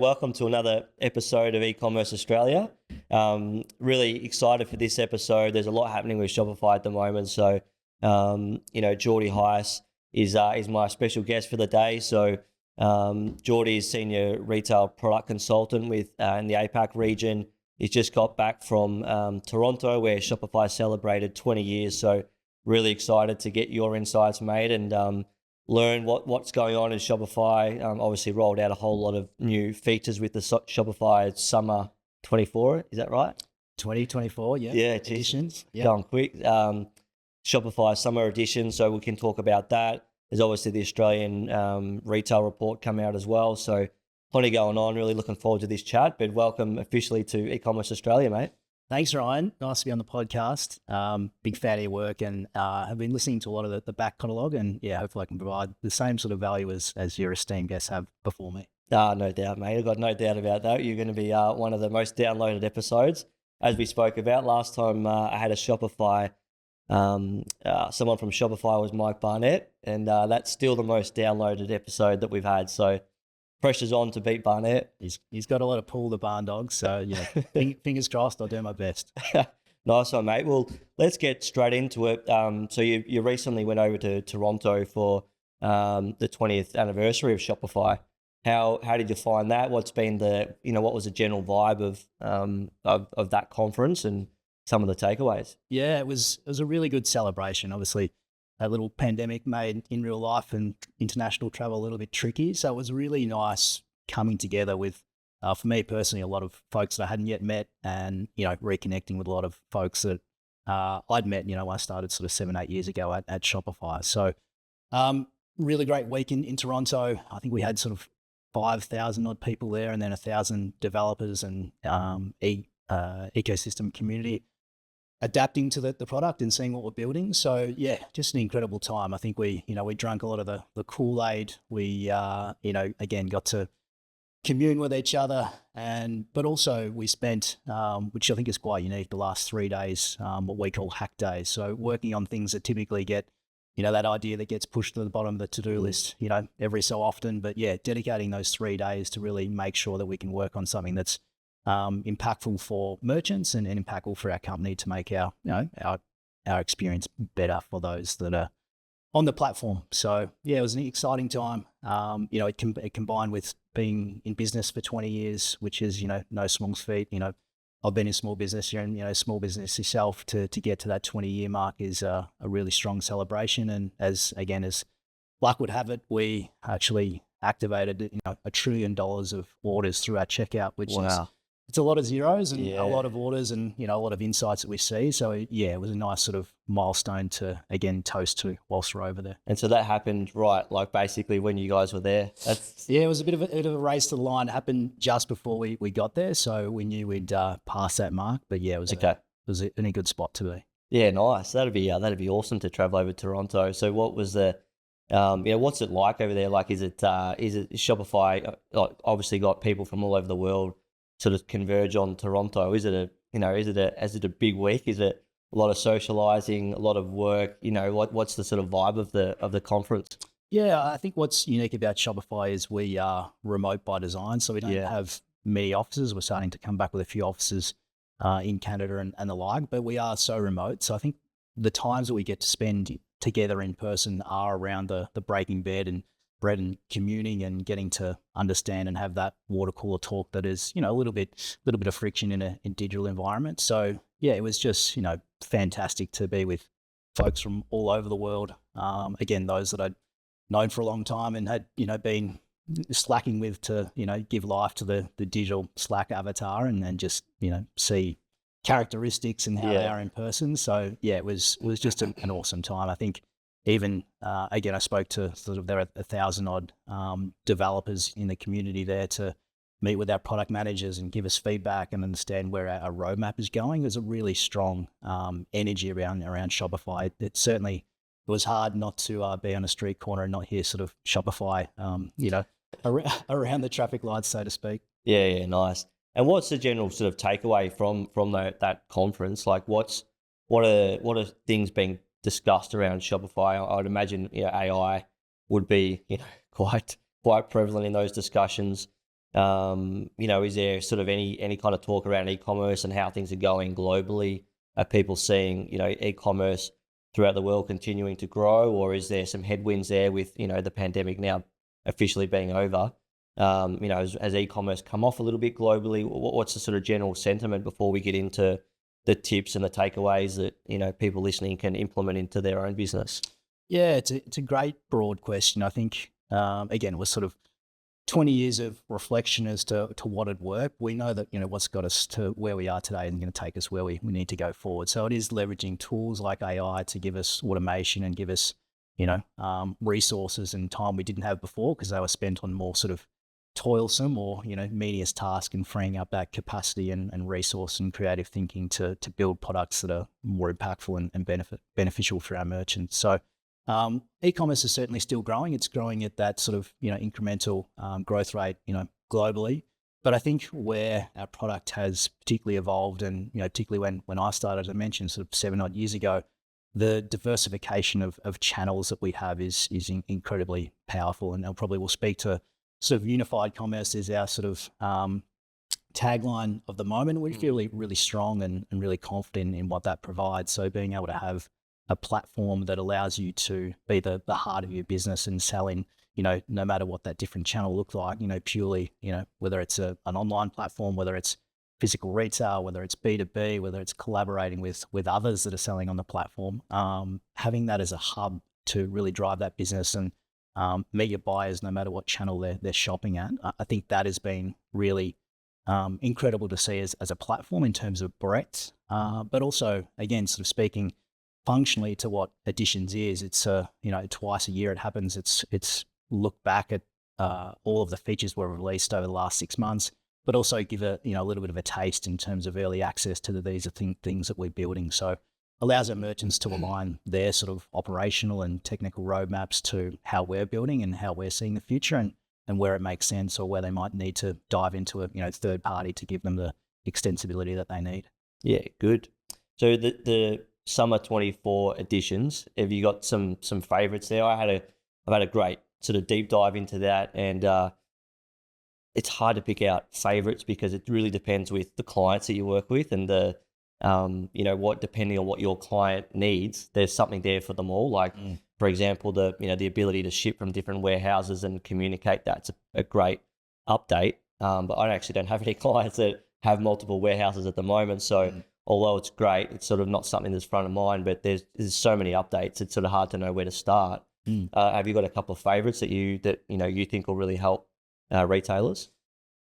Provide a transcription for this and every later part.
Welcome to another episode of eCommerce Australia. Really excited for this episode. There's a lot happening with Shopify at the moment. So, Jordy Heis is my special guest for the day. So, Jordy is Senior Retail Product Consultant with in the APAC region. He's just got back from Toronto, where Shopify celebrated 20 years. So, really excited to get your insights, mate, and learn what's going on in Shopify. Obviously rolled out a whole lot of new features with the Shopify Summer 24. Is that right? 2024, yeah. Yeah, editions. Yeah. Going quick. Shopify Summer Edition, so we can talk about that. There's obviously the Australian Retail Report come out as well. So plenty going on. Really looking forward to this chat. But welcome officially to eCommerce Australia, mate. Thanks, Ryan. Nice to be on the podcast. Big fan of your work, and have been listening to a lot of the back catalogue, and yeah, hopefully I can provide the same sort of value as your esteemed guests have before me. No doubt, mate. I've got no doubt about that. You're going to be one of the most downloaded episodes. As we spoke about last time, I had a Shopify, someone from Shopify was Mike Barnett, and that's still the most downloaded episode that we've had. So pressure's on to beat Barnett. He's got a lot of pull, the barn dog. So yeah, fingers crossed. I'll do my best. Nice one, mate. Well, let's get straight into it. So you recently went over to Toronto for the 20th anniversary of Shopify. How did you find that? What's been what was the general vibe of that conference and some of the takeaways? Yeah, it was a really good celebration. Obviously, a little pandemic made in real life and international travel a little bit tricky. So it was really nice coming together with, for me personally, a lot of folks that I hadn't yet met, and, reconnecting with a lot of folks that I'd met, I started sort of 7-8 years ago at Shopify. So really great week in Toronto. I think we had sort of 5,000 odd people there, and then 1,000 developers and ecosystem community adapting to the product and seeing what we're building. So yeah, just an incredible time. I think we drank a lot of the Kool-Aid. We, again, got to commune with each other, but also we spent, which I think is quite unique, the last 3 days, what we call hack days. So working on things that typically get, that idea that gets pushed to the bottom of the to-do list, every so often. But yeah, dedicating those 3 days to really make sure that we can work on something that's impactful for merchants and impactful for our company to make our experience better for those that are on the platform. So yeah, it was an exciting time. It combined with being in business for 20 years, which is, no small feat. I've been in small business, you're in small business yourself, to get to that 20-year mark is a really strong celebration. And as luck would have it, we actually activated, $1 trillion of orders through our checkout, which is, it's a lot of zeros and a lot of orders and, a lot of insights that we see. So yeah, it was a nice sort of milestone to, again, toast to whilst we're over there. And so that happened, right, like basically when you guys were there? Yeah, it was a bit of a race to the line. It happened just before we got there. So we knew we'd pass that mark. But yeah, it was in a good spot to be. Yeah, nice. That'd be awesome to travel over to Toronto. So what was the, what's it like over there? Like, is it Shopify, obviously got people from all over the world sort of converge on Toronto? Is it a big week? Is it a lot of socializing, a lot of work? What's the sort of vibe of the conference? Yeah, I think what's unique about Shopify is we are remote by design, so we don't have many offices. We're starting to come back with a few offices in Canada and the like, but we are so remote. So I think the times that we get to spend together in person are around the breaking bread and communing and getting to understand and have that water cooler talk that is, a little bit of friction in a digital environment. So yeah, it was just, fantastic to be with folks from all over the world. Again, those that I'd known for a long time and had, been slacking with to, give life to the digital Slack avatar and just, see characteristics and how they are in person. So yeah, it was just an awesome time. I think even, again, I spoke to there are 1,000 odd developers in the community there to meet with our product managers and give us feedback and understand where our roadmap is going. There's a really strong energy around Shopify. It was hard not to be on a street corner and not hear sort of Shopify, around the traffic lights, so to speak. Yeah, nice. And what's the general sort of takeaway from that conference? Like, what are things being discussed around Shopify? I would imagine AI would be quite prevalent in those discussions. Is there sort of any kind of talk around e-commerce and how things are going globally? Are people seeing, e-commerce throughout the world continuing to grow, or is there some headwinds there with, the pandemic now officially being over? Has e-commerce come off a little bit globally? What's the sort of general sentiment before we get into the tips and the takeaways that, people listening can implement into their own business? Yeah, it's a great broad question. I think, again, we're sort of 20 years of reflection as to what had worked. We know that, what's got us to where we are today and going to take us where we need to go forward. So it is leveraging tools like AI to give us automation and give us, resources and time we didn't have before, because they were spent on more sort of toilsome or, medias task, and freeing up that capacity and resource and creative thinking to build products that are more impactful and beneficial for our merchants. So e-commerce is certainly still growing. It's growing at that sort of, incremental growth rate, globally. But I think where our product has particularly evolved, and, particularly when I started, as I mentioned, sort of 7 odd years ago, the diversification of channels that we have is incredibly powerful. And I'll probably will speak to sort of unified commerce is our sort of tagline of the moment. We feel really strong and really confident in what that provides. So being able to have a platform that allows you to be the heart of your business and sell in, no matter what that different channel looks like, purely, whether it's an online platform, whether it's physical retail, whether it's B2B, whether it's collaborating with others that are selling on the platform, having that as a hub to really drive that business and meet your buyers no matter what channel they're shopping at. I think that has been really incredible to see as a platform in terms of breadth, but also, again, sort of speaking functionally to what Editions is. It's twice a year it happens. It's look back at all of the features were released over the last 6 months, but also give a little bit of a taste in terms of early access to these things that we're building. So allows our merchants to align their sort of operational and technical roadmaps to how we're building and how we're seeing the future, and where it makes sense or where they might need to dive into a third party to give them the extensibility that they need. Yeah, good. So the summer 24 editions, have you got some favorites there? I've had a great sort of deep dive into that, and it's hard to pick out favorites because it really depends with the clients that you work with and the depending on what your client needs, there's something there for them all. Like for example, the ability to ship from different warehouses and communicate, that's a great update. But I actually don't have any clients that have multiple warehouses at the moment, so although it's great, it's sort of not something that's front of mind, but there's so many updates, it's sort of hard to know where to start. Have you got a couple of favorites that you think will really help retailers?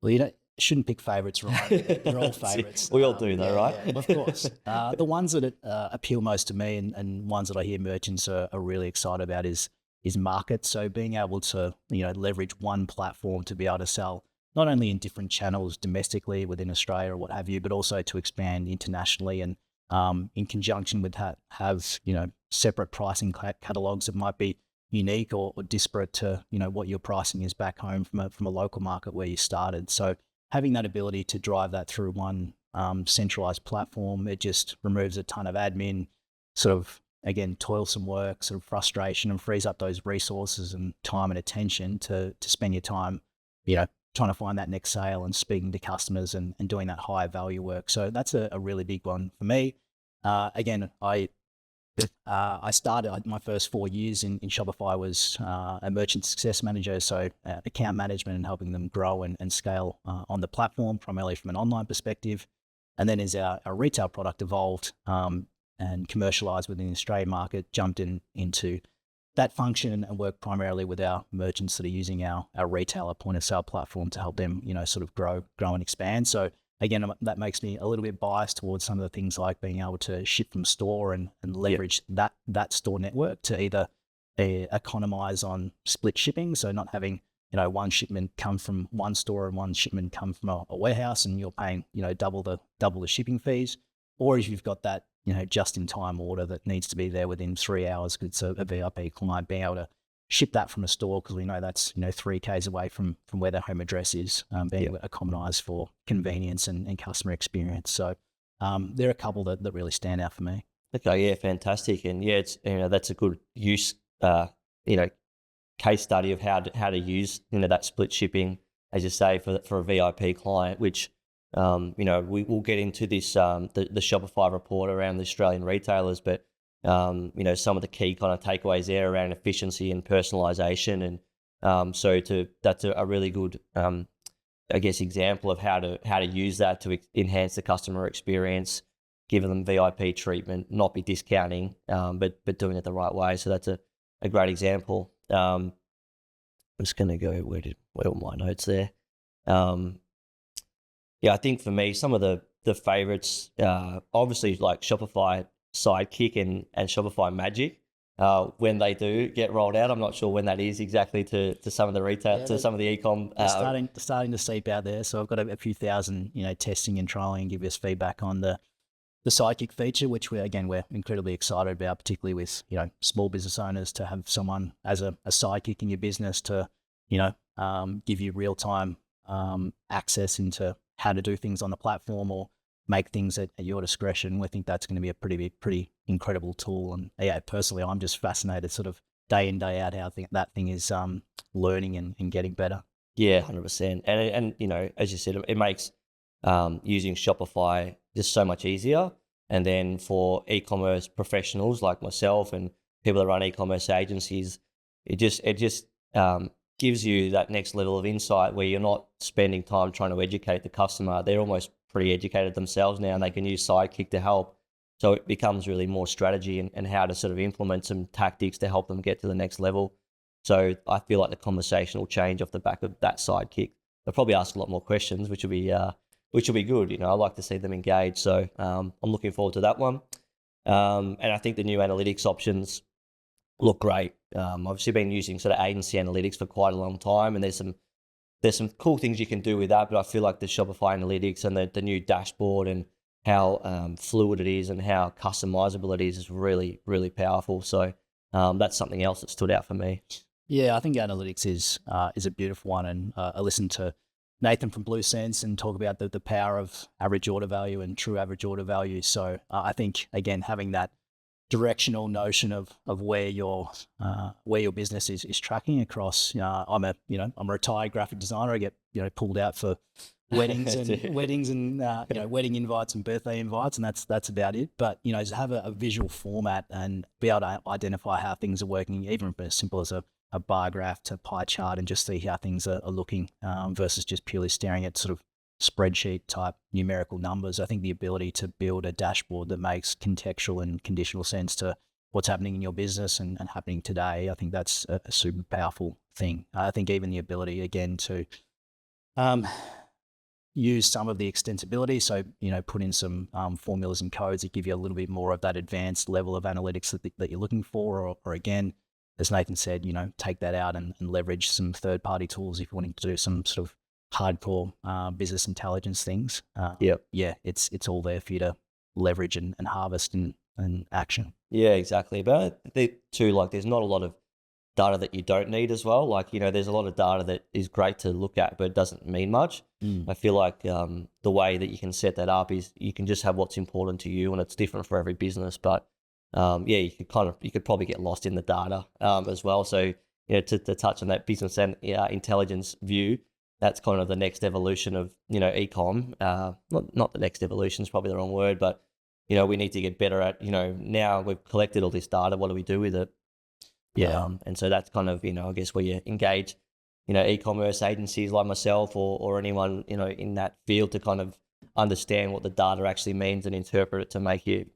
Well, shouldn't pick favorites, right? They're all favorites. We all do though, right? Yeah, of course. The ones that appeal most to me and ones that I hear merchants are really excited about is market. So being able to, leverage one platform to be able to sell not only in different channels domestically within Australia or what have you, but also to expand internationally, and in conjunction with that, have, separate pricing catalogs that might be unique or disparate to, what your pricing is back home from a local market where you started. So having that ability to drive that through one centralized platform, it just removes a ton of admin, sort of, again, toilsome work, sort of frustration, and frees up those resources and time and attention to spend your time, trying to find that next sale and speaking to customers and doing that higher value work. So that's a really big one for me. Again, I started my first 4 years in Shopify was a merchant success manager, so account management and helping them grow and scale on the platform, primarily from an online perspective. And then as our retail product evolved and commercialized within the Australian market, jumped into that function and work primarily with our merchants that are using our retailer point of sale platform to help them, sort of grow and expand. So again, that makes me a little bit biased towards some of the things like being able to ship from store and leverage that store network to either economize on split shipping. So not having, one shipment come from one store and one shipment come from a warehouse, and you're paying, double the shipping fees. Or if you've got that, just in time order that needs to be there within 3 hours because it's a VIP client, being able to ship that from a store because we know that's 3 k's away from where their home address is, being able to economize for convenience and customer experience. So there are a couple that really stand out for me. Okay, yeah, fantastic, and yeah, it's that's a good use case study of how to use that split shipping as you say, for a VIP client, which, we will get into this, the Shopify report around the Australian retailers, but, some of the key kind of takeaways there around efficiency and personalization. And that's a really good, I guess, example of how to use that to enhance the customer experience, giving them VIP treatment, not be discounting, but doing it the right way. So that's a great example. I'm just going to go, where are my notes there? I think for me, some of the favorites, obviously like Shopify Sidekick and Shopify Magic. When they do get rolled out, I'm not sure when that is exactly to some of the retail, to some of the e-com. Starting to seep out there. So I've got a few thousand, testing and trialing and give us feedback on the Sidekick feature, which we're incredibly excited about, particularly with, small business owners, to have someone as a sidekick in your business to, give you real-time access into how to do things on the platform or make things at your discretion. We think that's going to be a pretty incredible tool. And personally, I'm just fascinated sort of day in, day out how that thing is learning and getting better. Yeah, 100%. And as you said, it makes using Shopify just so much easier. And then for e-commerce professionals like myself and people that run e-commerce agencies, it just gives you that next level of insight where you're not spending time trying to educate the customer. They're almost pretty educated themselves now, and they can use Sidekick to help. So it becomes really more strategy and how to sort of implement some tactics to help them get to the next level. So I feel like the conversation will change off the back of that Sidekick. They'll probably ask a lot more questions, which will be good. I like to see them engage. So I'm looking forward to that one. And I think the new analytics options look great. Obviously been using sort of agency analytics for quite a long time, and there's some cool things you can do with that, but I feel like the Shopify analytics and the new dashboard and how fluid it is and how customizable it is really, really powerful. So that's something else that stood out for me. Yeah, I think analytics is a beautiful one, and I listened to Nathan from Blue Sense and talk about the power of average order value and true average order value. So I think, again, having that directional notion of where your business is tracking across. I'm a retired graphic designer. I get pulled out for weddings and wedding invites and birthday invites, and that's about it. But to have a visual format and be able to identify how things are working, even as simple as a bar graph to pie chart, and just see how things are looking versus just purely staring at sort of spreadsheet type numerical numbers. I think the ability to build a dashboard that makes contextual and conditional sense to what's happening in your business and happening today, I think that's a super powerful thing. I think even the ability, again, to use some of the extensibility, so put in some formulas and codes that give you a little bit more of that advanced level of analytics that you're looking for, or again, as Nathan said, take that out and leverage some third-party tools if you're wanting to do some sort of hardcore business intelligence things. It's all there for you to leverage and harvest and action. Yeah, exactly. But there's not a lot of data that you don't need as well. Like, there's a lot of data that is great to look at, but it doesn't mean much. I feel like the way that you can set that up is you can just have what's important to you, and it's different for every business. But you could probably get lost in the data as well. So to touch on that business and intelligence view, that's kind of the next evolution of e-com. Not the next evolution is probably the wrong word, but we need to get better at now we've collected all this data. What do we do with it? Yeah, and so that's kind of I guess where you engage e-commerce agencies like myself or anyone in that field to kind of understand what the data actually means and interpret it to make you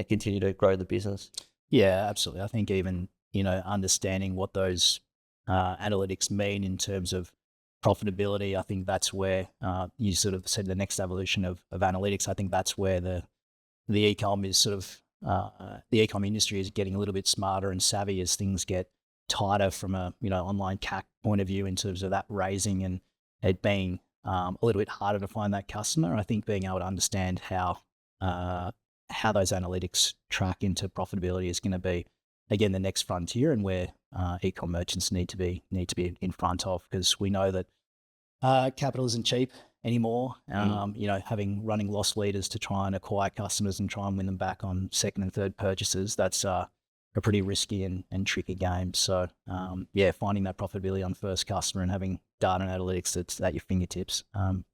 continue to grow the business. Yeah, absolutely. I think even understanding what those analytics mean in terms of profitability, I think that's where you sort of said the next evolution of analytics. I think that's where the e-com is sort of the e-com industry is getting a little bit smarter and savvy as things get tighter from a online CAC point of view in terms of that raising and it being a little bit harder to find that customer. I think being able to understand how those analytics track into profitability is going to be, again, the next frontier, and where e-com merchants need to be in front of, because we know that capital isn't cheap anymore. Running loss leaders to try and acquire customers and try and win them back on second and third purchases, that's pretty risky and tricky game. So yeah, finding that profitability on first customer and having data and analytics that's at your fingertips,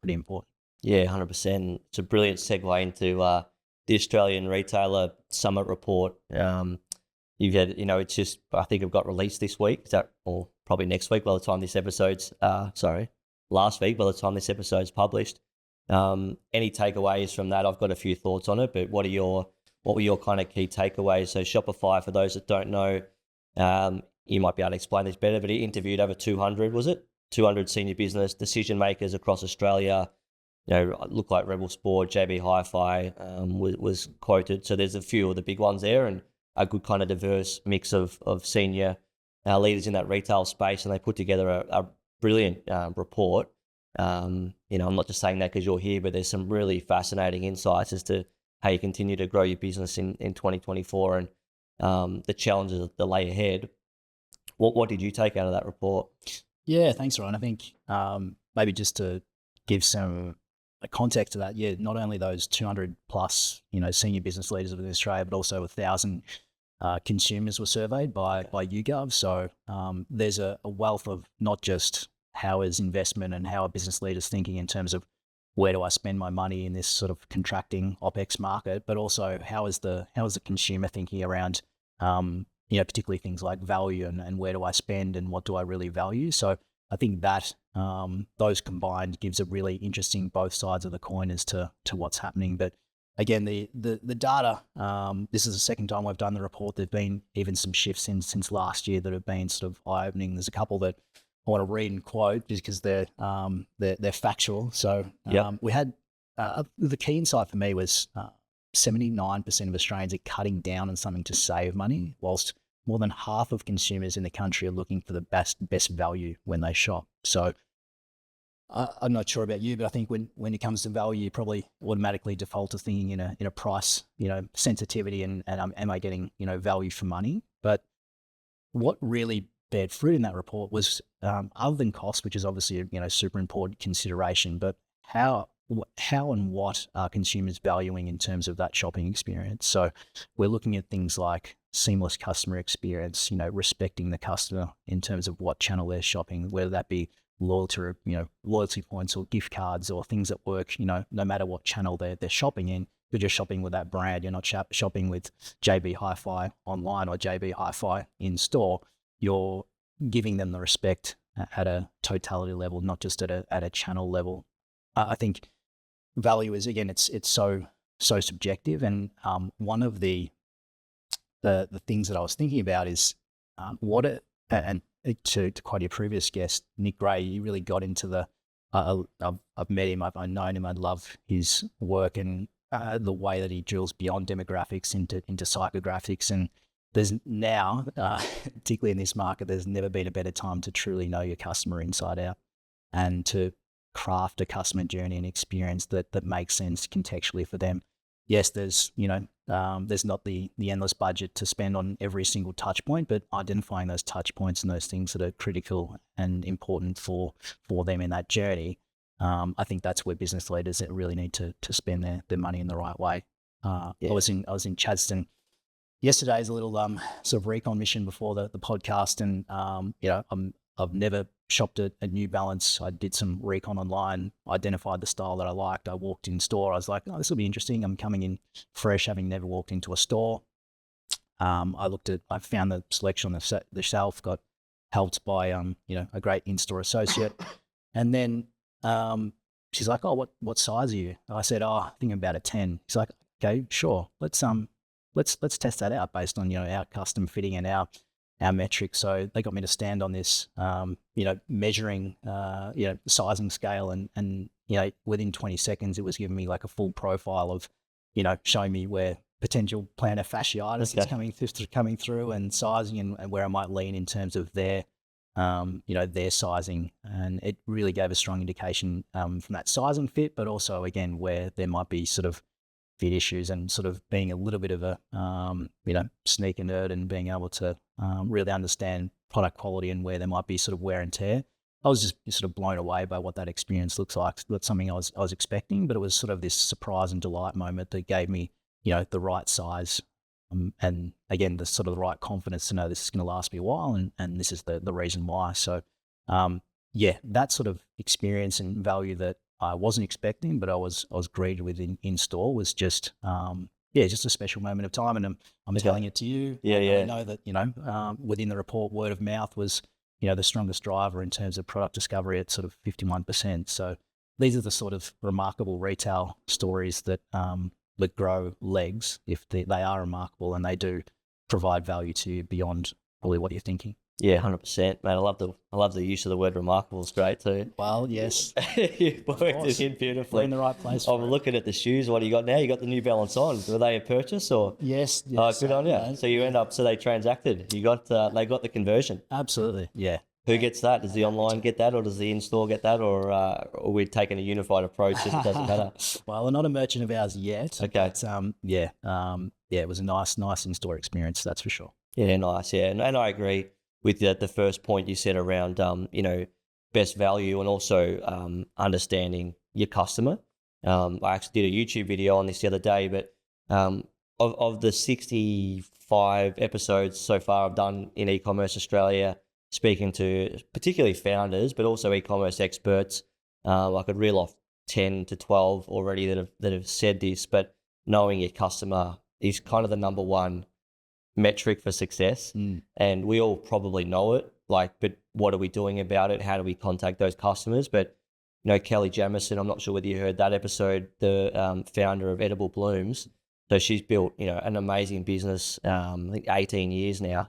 pretty important. Yeah, 100%. It's a brilliant segue into the Australian Retailer Summit Report. You've had, it's just, I think it got released this week, or probably next week by the time this episode's, last week by the time this episode's published. Any takeaways from that? I've got a few thoughts on it, but what were your kind of key takeaways? So Shopify, for those that don't know, you might be able to explain this better, but he interviewed over 200, was it? 200 senior business decision makers across Australia. Look like Rebel Sport, JB Hi-Fi was quoted. So there's a few of the big ones there, and a good kind of diverse mix of senior leaders in that retail space, and they put together a brilliant report. I'm not just saying that because you're here, but there's some really fascinating insights as to how you continue to grow your business in 2024 and the challenges that lay ahead. What did you take out of that report? Yeah, thanks, Ryan. I think maybe just to give some context to that, yeah, not only those 200 plus, senior business leaders within Australia, but also 1,000 consumers were surveyed by YouGov. So there's a wealth of not just how is investment and how are business leaders thinking in terms of where do I spend my money in this sort of contracting OpEx market, but also how is the consumer thinking around, particularly things like value and where do I spend and what do I really value. So I think that those combined gives a really interesting both sides of the coin as to what's happening. But again, the data, this is the second time we've done the report. There've been even some shifts since last year that have been sort of eye-opening. There's a couple that I want to read and quote just because they're factual. So we had the key insight for me was 79% of Australians are cutting down on something to save money, whilst more than half of consumers in the country are looking for the best value when they shop. So I'm not sure about you, but I think when it comes to value, you probably automatically default to thinking in a price, sensitivity and am I getting, value for money? But what really bared fruit in that report was other than cost, which is obviously a super important consideration, but how and what are consumers valuing in terms of that shopping experience? So we're looking at things like seamless customer experience, respecting the customer in terms of what channel they're shopping, whether that be loyalty points or gift cards or things that work, no matter what channel they're shopping in. You're just shopping with that brand. You're not shopping with JB Hi-Fi online or JB Hi-Fi in store. You're giving them the respect at a totality level, not just at a channel level. I think value is, again, it's so subjective. And one of the things that I was thinking about is and to quote your previous guest, Nick Gray, you really got into I've met him, I've known him, I love his work and the way that he drills beyond demographics into psychographics. And there's now, particularly in this market, there's never been a better time to truly know your customer inside out and to craft a customer journey and experience that makes sense contextually for them. Yes, there's not the endless budget to spend on every single touch point, but identifying those touch points and those things that are critical and important for them in that journey. I think that's where business leaders really need to spend their money in the right way. I was in Chadstone yesterday as a little sort of recon mission before the podcast, and I've never shopped a New Balance. I did some recon online, identified the style that I liked. I walked in store. I was like, oh, this will be interesting. I'm coming in fresh, having never walked into a store. I found the selection on the shelf, got helped by a great in-store associate, and then she's like, oh, what size are you? I said, oh, I think I'm about a 10. She's like, okay, sure. Let's test that out based on our custom fitting and our metrics. So they got me to stand on this measuring sizing scale, and within 20 seconds it was giving me like a full profile of showing me where potential plantar fasciitis is coming through and sizing and where I might lean in terms of their sizing. And it really gave a strong indication from that sizing fit, but also again where there might be sort of fit issues, and sort of being a little bit of a sneaker nerd and being able to really understand product quality and where there might be sort of wear and tear. I was just sort of blown away by what that experience looks like. That's something I was expecting, but it was sort of this surprise and delight moment that gave me the right size and again, the sort of the right confidence to know this is going to last me a while, and this is the reason why. So, yeah, that sort of experience and value that I wasn't expecting, but I was greeted with in store was just just a special moment of time. And I'm telling it to you. I know that within the report, word of mouth was the strongest driver in terms of product discovery at sort of 51%. So these are the sort of remarkable retail stories that grow legs if they are remarkable and they do provide value to you beyond probably what you're thinking. Yeah, 100%, mate. I love the use of the word remarkable. It's great too. Well, yes. You worked it in beautifully. We're in the right place. I'm looking at the shoes. What do you got now? You got the New Balance on. Were they a purchase or? Yes. Oh, good on you. So you end up, so they transacted. You got, they got the conversion. Absolutely. Yeah. Who gets that? Does the online get that, or does the in-store get that, or are we taking a unified approach and it doesn't matter? Well, we're not a merchant of ours yet. Okay. But, it was a nice in-store experience, that's for sure. Yeah, nice. Yeah, and I agree with the first point you said around, best value and also understanding your customer. I actually did a YouTube video on this the other day, but of the 65 episodes so far I've done in eCommerce Australia, speaking to particularly founders, but also e-commerce experts, I could reel off 10 to 12 already that have said this, but knowing your customer is kind of the number one metric for success. And we all probably know it, but what are we doing about it? How do we contact those customers? But, Kelly Jamison, I'm not sure whether you heard that episode, the founder of Edible Blooms. So she's built, an amazing business, I think 18 years now.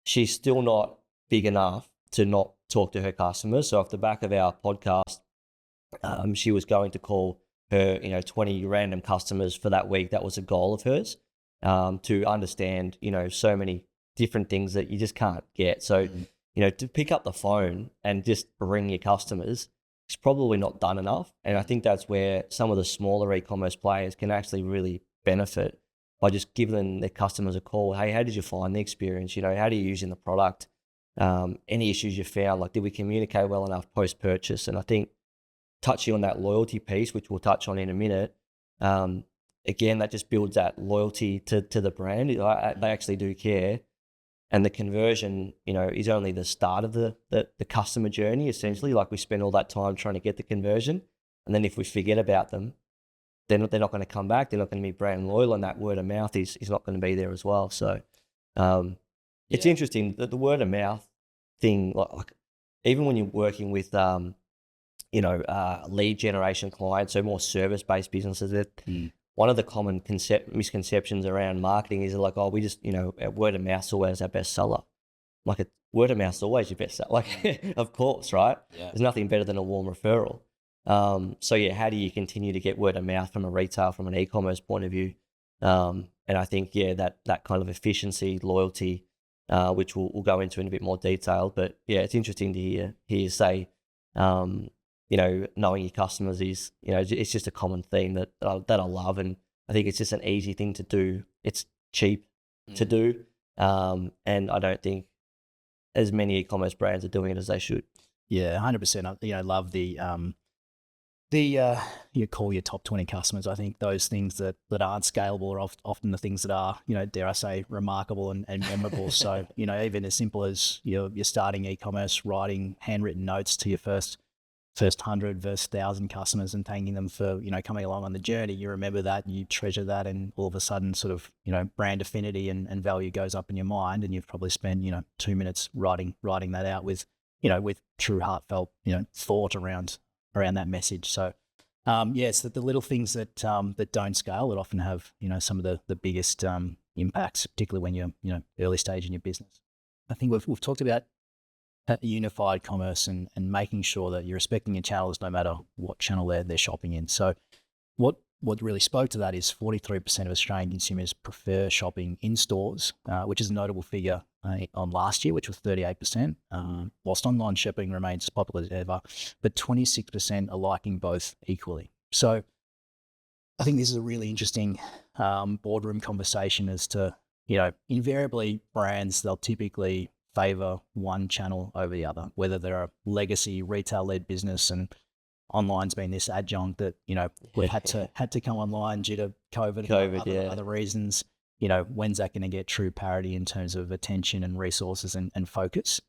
She's still not big enough to not talk to her customers. So off the back of our podcast, she was going to call her, 20 random customers for that week. That was a goal of hers, to understand, so many different things that you just can't get. So, to pick up the phone and just ring your customers is probably not done enough. And I think that's where some of the smaller e-commerce players can actually really benefit by just giving their customers a call. Hey, how did you find the experience? How are you using the product? Any issues you found, did we communicate well enough post-purchase? And I think touching on that loyalty piece, which we'll touch on in a minute, again, that just builds that loyalty to the brand. They actually do care. And the conversion, is only the start of the customer journey, essentially. We spend all that time trying to get the conversion. And then if we forget about them, they're not going to come back. They're not going to be brand loyal, and that word of mouth is not going to be there as well. So it's interesting that the word of mouth thing, even when you're working with, lead generation clients, so more service-based businesses, one of the common misconceptions around marketing is we just, word of mouth is always our best seller. Word of mouth is always your best seller. Of course, right? Yeah. There's nothing better than a warm referral. How do you continue to get word of mouth from an e-commerce point of view? And I think, that kind of efficiency, loyalty, which we'll go into in a bit more detail. But it's interesting to hear you say, knowing your customers is, it's just a common theme that I love. And I think it's just an easy thing to do. It's cheap to do. And I don't think as many e-commerce brands are doing it as they should. Yeah, 100%. I love the you call your top 20 customers. I think those things that aren't scalable are often the things that are, dare I say, remarkable and memorable. So, even as simple as you're starting e-commerce, writing handwritten notes to your first 100 versus 1,000 customers and thanking them for, coming along on the journey. You remember that, you treasure that, and all of a sudden sort of, brand affinity and value goes up in your mind, and you've probably spent, 2 minutes writing that out with, with true heartfelt, thought around that message. So, it's the little things that don't scale that often have, some of the biggest impacts, particularly when you're, early stage in your business. I think we've talked about unified commerce and making sure that you're respecting your channels no matter what channel they're shopping in. So what really spoke to that is 43% of Australian consumers prefer shopping in stores, which is a notable figure on last year, which was 38%, whilst online shopping remains as popular as ever, but 26% are liking both equally. So I think this is a really interesting boardroom conversation as to, invariably brands, they'll typically favor one channel over the other, whether they're a legacy retail-led business and online's been this adjunct that, we've had to come online due to COVID and other reasons. when's that going to get true parity in terms of attention and resources and focus?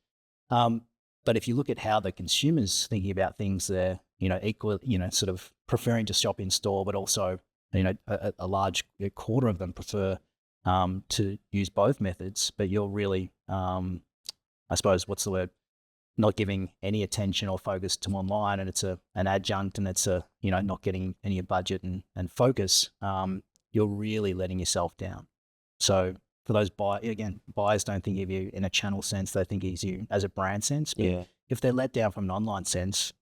But if you look at how the consumer's thinking about things, they're, equal, sort of preferring to shop in store, but also, a large quarter of them prefer to use both methods, but you're really, I suppose, what's the word? Not giving any attention or focus to online, and it's an adjunct, and it's not getting any budget and focus. You're really letting yourself down. So for those buyers don't think of you in a channel sense; they think of you as a brand sense. But if they're let down from an online sense,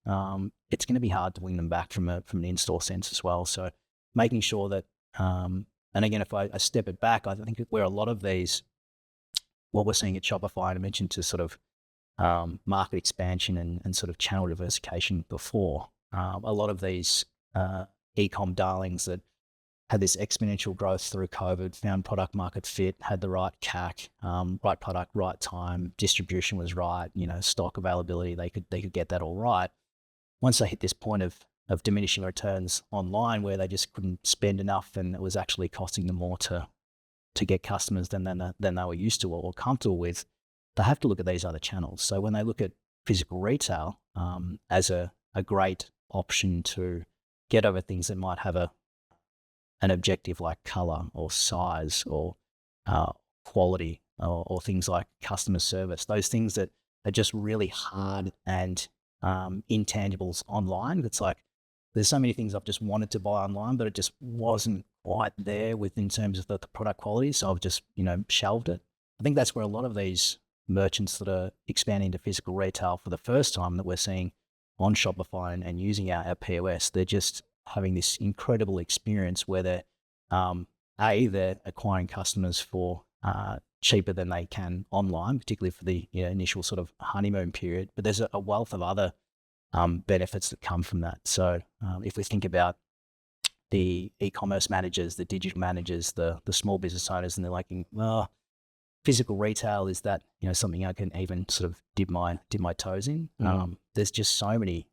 it's going to be hard to win them back from an in-store sense as well. So making sure that, and again, if I step it back, I think where a lot of these, what we're seeing at Shopify, and I mentioned to sort of market expansion and sort of channel diversification before, a lot of these e-com darlings that had this exponential growth through COVID, found product market fit, had the right CAC, right product, right time, distribution was right, stock availability, they could get that all right. Once they hit this point of diminishing returns online, where they just couldn't spend enough, and it was actually costing them more to get customers than they were used to or comfortable with, they have to look at these other channels. So when they look at physical retail as a great option to get over things that might have an objective like color or size or quality or things like customer service, those things that are just really hard and intangibles online. It's like, there's so many things I've just wanted to buy online, but it just wasn't quite there in terms of the product quality. So I've just, shelved it. I think that's where a lot of these merchants that are expanding to physical retail for the first time that we're seeing on Shopify and using our POS, they're just having this incredible experience where they're, they're acquiring customers for cheaper than they can online, particularly for the initial sort of honeymoon period. But there's a wealth of other benefits that come from that. So if we think about the e-commerce managers, the digital managers, the small business owners, and they're like, well, physical retail, is that something I can even sort of dip my toes in? There's just so many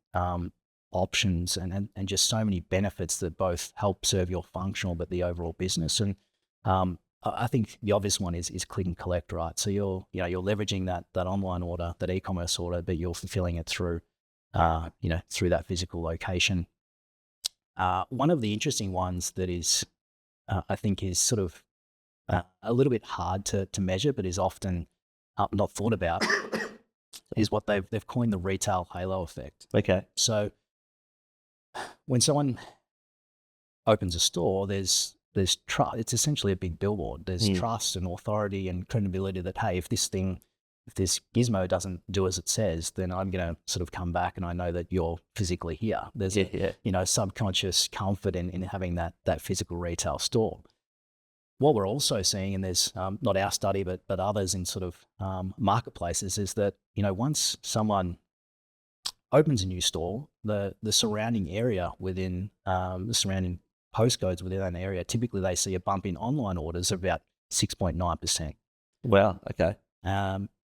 options and just so many benefits that both help serve your functional but the overall business. And I think the obvious one is click and collect, right? So you're leveraging that online order, that e-commerce order, but you're fulfilling it through through that physical location. One of the interesting ones that is I think is sort of a little bit hard to measure, but is often not thought about, is what they've coined the retail halo effect. Okay. So when someone opens a store, there's trust. It's essentially a big billboard. There's trust and authority and credibility that, hey, if this gizmo doesn't do as it says, then I'm going to sort of come back and I know that you're physically here. There's a subconscious comfort in having that physical retail store. What we're also seeing, and there's not our study, but others in sort of marketplaces, is that, once someone opens a new store, the surrounding area within the surrounding postcodes within that area, typically they see a bump in online orders of about 6.9%. Wow. Okay.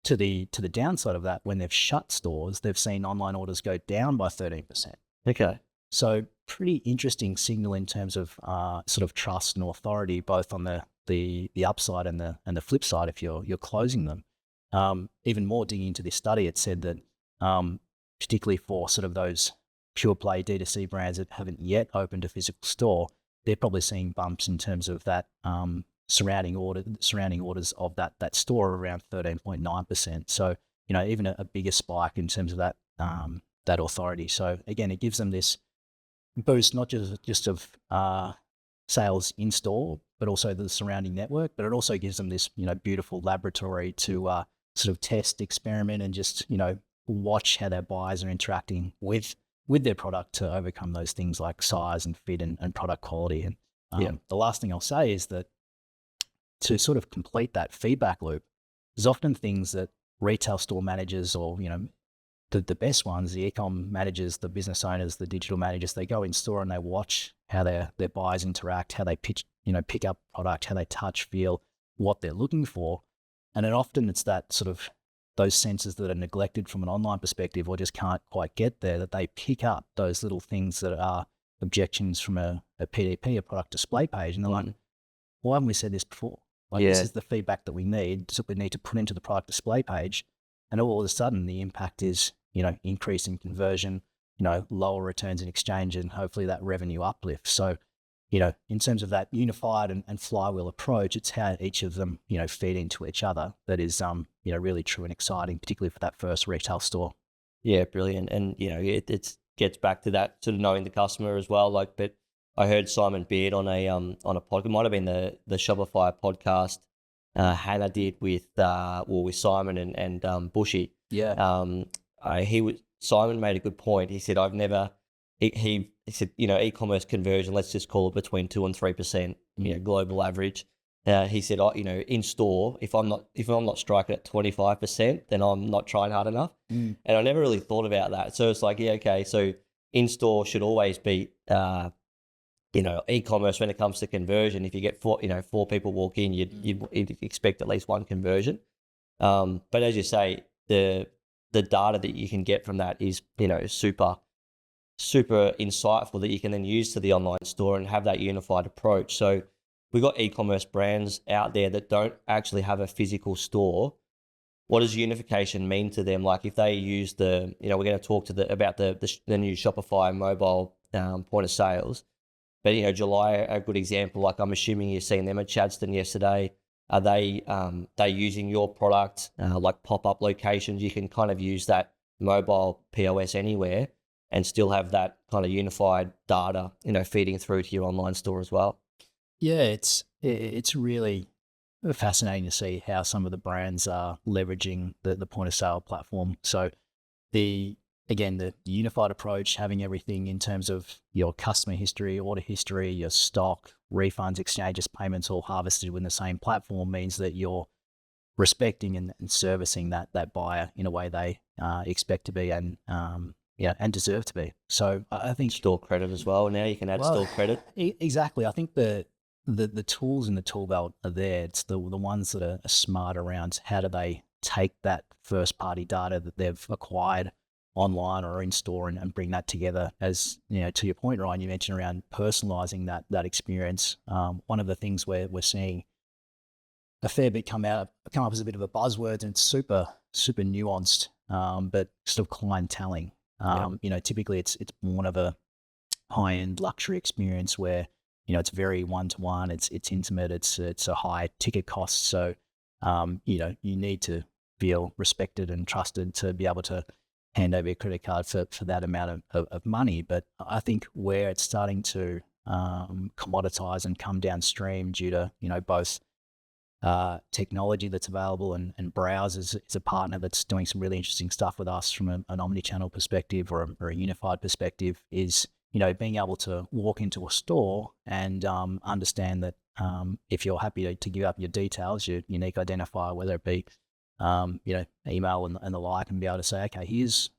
To the downside of that, when they've shut stores, they've seen online orders go down by 13%. Okay. So pretty interesting signal in terms of sort of trust and authority, both on the upside and the flip side if you're closing them. Even more digging into this study, it said that particularly for sort of those pure play D2C brands that haven't yet opened a physical store, they're probably seeing bumps in terms of that surrounding orders of that store around 13.9%. So even a bigger spike in terms of that authority. So again, it gives them this boost, not just of sales in store, but also the surrounding network. But it also gives them this beautiful laboratory to sort of test, experiment, and just watch how their buyers are interacting with their product to overcome those things like size and fit and product quality. And the last thing I'll say is that to sort of complete that feedback loop, there's often things that retail store managers or the best ones, the e-com managers, the business owners, the digital managers, they go in store and they watch how their buyers interact, how they pick up product, how they touch, feel, what they're looking for. And then often it's that sort of those senses that are neglected from an online perspective or just can't quite get there, that they pick up those little things that are objections from a PDP, a product display page. And they're like, why haven't we said this before? Like this is the feedback that we need to put into the product display page. And all of a sudden the impact is, increase in conversion, lower returns in exchange, and hopefully that revenue uplift. So, in terms of that unified and flywheel approach, it's how each of them, feed into each other that is, really true and exciting, particularly for that first retail store. Yeah, brilliant. And, it gets back to that sort of knowing the customer as well. Like, but I heard Simon Beard on a podcast, it might have been the Shopify podcast Hannah did with Simon and Bushy. Yeah. Simon made a good point. He said, he said, e-commerce conversion, let's just call it between 2 and 3%, global average. He said, in store, if I'm not striking at 25%, then I'm not trying hard enough. And I never really thought about that. So it's like, yeah, okay. So in store should always be, e-commerce when it comes to conversion. If you get four people walk in, you'd expect at least one conversion. But as you say, the data that you can get from that is, super insightful that you can then use to the online store and have that unified approach. So we've got e-commerce brands out there that don't actually have a physical store. What does unification mean to them? Like if they use we're going to talk about the new Shopify mobile point of sales. But, July, a good example, like I'm assuming you've seen them at Chadstone yesterday. Are they using your product, like pop-up locations? You can kind of use that mobile POS anywhere and still have that kind of unified data, feeding through to your online store as well. Yeah, it's really fascinating to see how some of the brands are leveraging the point of sale platform. So the unified approach, having everything in terms of your customer history, order history, your stock, refunds, exchanges, payments, all harvested within the same platform means that you're respecting and servicing that buyer in a way they expect to be and deserve to be. So I think store credit as well. Now you can add store credit. Exactly. I think the tools in the tool belt are there. It's the ones that are smart around how do they take that first party data that they've acquired online or in store and bring that together. As to your point, Ryan, you mentioned around personalizing that experience. One of the things we're seeing a fair bit come up as a bit of a buzzword, and it's super nuanced, but sort of clienteling. Typically it's more of a high end luxury experience where it's very one-to-one, it's intimate, it's a high ticket cost. So you need to feel respected and trusted to be able to hand over your credit card for that amount of money. But I think where it's starting to commoditize and come downstream due to both technology that's available and Browse is a partner that's doing some really interesting stuff with us from an omni-channel perspective or a unified perspective, is being able to walk into a store and understand that if you're happy to give up your details, your unique identifier, whether it be email and the like, and be able to say, okay, here's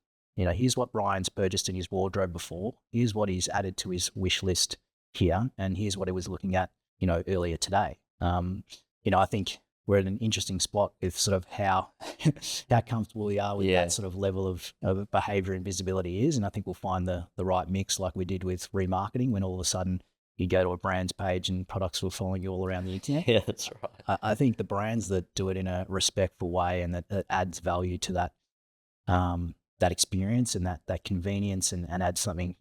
what Ryan's purchased in his wardrobe before, here's what he's added to his wish list here, and here's what he was looking at earlier today. I think we're at an interesting spot with sort of how comfortable we are with that sort of level of behavior and visibility is. And I think we'll find the right mix, like we did with remarketing, when all of a sudden you go to a brand's page and products were following you all around the internet. Yeah, that's right. I think the brands that do it in a respectful way and that adds value to that experience and that convenience and adds something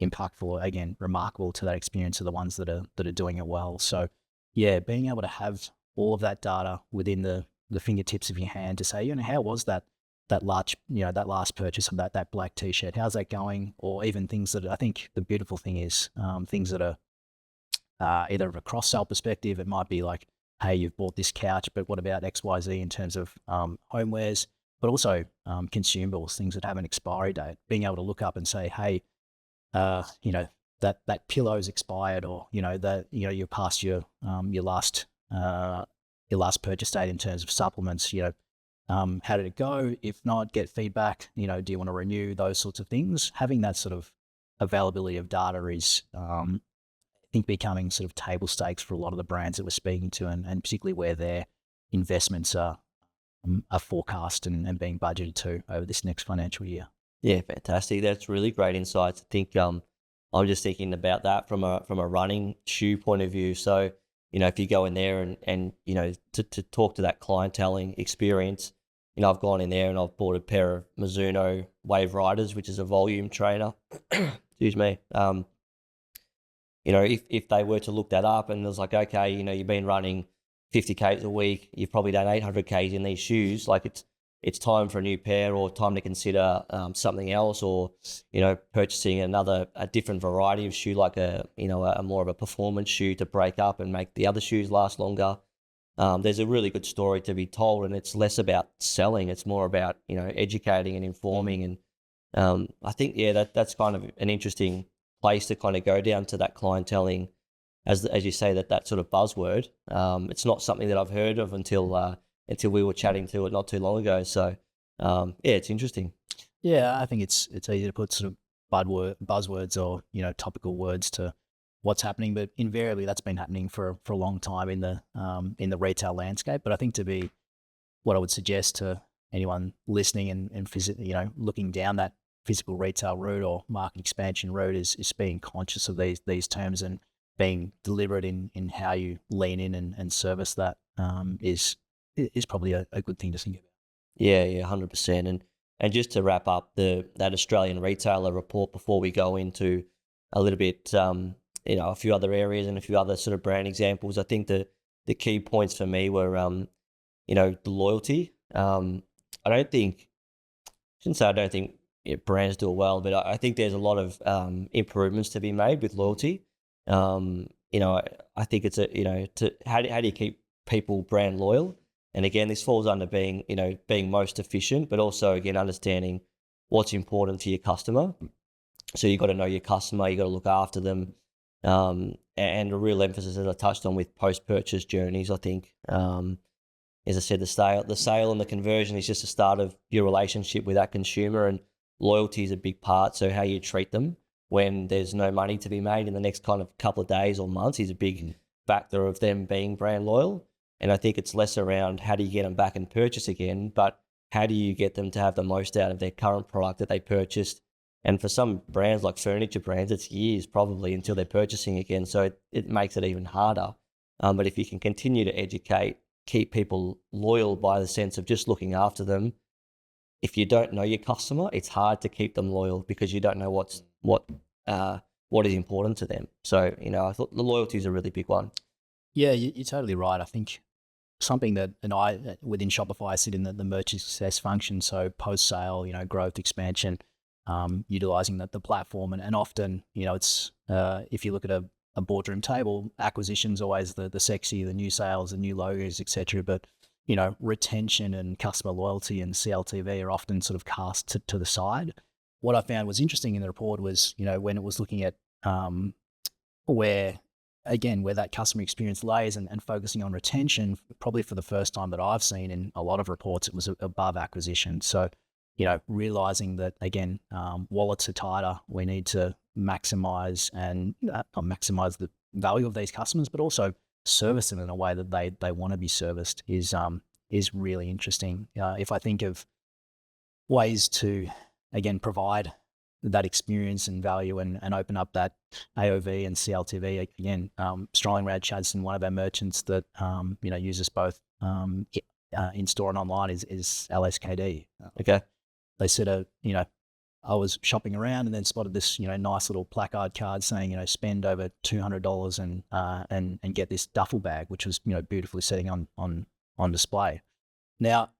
impactful, again, remarkable to that experience, are the ones that are doing it well. So yeah, being able to have all of that data within the fingertips of your hand to say, how was that last purchase of that black t-shirt, how's that going? Or even things that, I think the beautiful thing is things that are either of a cross-sell perspective. It might be like, hey, you've bought this couch, but what about XYZ in terms of homewares, but also consumables, things that have an expiry date, being able to look up and say, hey, that pillow's expired, or you're past your last purchase date in terms of supplements. How did it go? If not, get feedback. Do you want to renew? Those sorts of things. Having that sort of availability of data is, I think, becoming sort of table stakes for a lot of the brands that we're speaking to, and particularly where their investments are forecast and being budgeted to over this next financial year. Yeah, fantastic. That's really great insights. I think I'm just thinking about that from a running shoe point of view. So, if you go in there and to talk to that clienteling experience, I've gone in there and I've bought a pair of Mizuno Wave Riders, which is a volume trainer. Excuse me. If they were to look that up and it was like, okay, you've been running 50 Ks a week, you've probably done 800 Ks in these shoes, like it's time for a new pair, or time to consider something else, or purchasing a different variety of shoe, like a more of a performance shoe to break up and make the other shoes last longer. There's a really good story to be told, and it's less about selling, it's more about educating and informing. And I think that's kind of an interesting place to kind of go down to that clienteling, as you say, that sort of buzzword. It's not something that I've heard of until we were chatting to it not too long ago. So it's interesting. Yeah, I think it's easy to put sort of buzzwords or topical words to what's happening, but invariably that's been happening for a long time in the retail landscape. But I think what I would suggest to anyone listening and looking down that physical retail route or market expansion route is being conscious of these terms and being deliberate in how you lean in and service that is probably a good thing to think about. Yeah, 100%. And just to wrap up that Australian Retailer Report before we go into a little bit, a few other areas and a few other sort of brand examples, I think the key points for me were, the loyalty. I don't think brands do it well, but I think there's a lot of improvements to be made with loyalty. I think it's how do you keep people brand loyal? And again, this falls under being most efficient, but also again understanding what's important to your customer. So you got to know your customer, you got to look after them, and a real emphasis, as I touched on, with post-purchase journeys. I think, as I said, the sale and the conversion is just the start of your relationship with that consumer, and loyalty is a big part. So how you treat them when there's no money to be made in the next kind of couple of days or months is a big factor of them being brand loyal. And I think it's less around how do you get them back and purchase again, but how do you get them to have the most out of their current product that they purchased. And for some brands like furniture brands, it's years probably until they're purchasing again. So it makes it even harder. But if you can continue to educate, keep people loyal by the sense of just looking after them, if you don't know your customer, it's hard to keep them loyal because you don't know what is important to them. So, I thought the loyalty is a really big one. Yeah, you're totally right. I think something that, and I within Shopify, I sit in the merchant success function. So post-sale, growth, expansion, utilizing the platform. And often, it's, if you look at a boardroom table, acquisition's always the sexy, the new sales, the new logos, etc. But, retention and customer loyalty and CLTV are often sort of cast to the side. What I found was interesting in the report was, when it was looking at where that customer experience lays and focusing on retention, probably for the first time that I've seen in a lot of reports, it was above acquisition. So, realizing that, again, wallets are tighter, we need to maximize and not maximize the value of these customers, but also service them in a way that they want to be serviced is really interesting. If I think of ways to, again, provide that experience and value and open up that AOV and CLTV. Again, Australian Rad Chadson, one of our merchants that uses both in store and online is LSKD. Okay. They said I was shopping around and then spotted this nice little placard card saying spend over $200 and get this duffel bag, which was beautifully sitting on display. Now,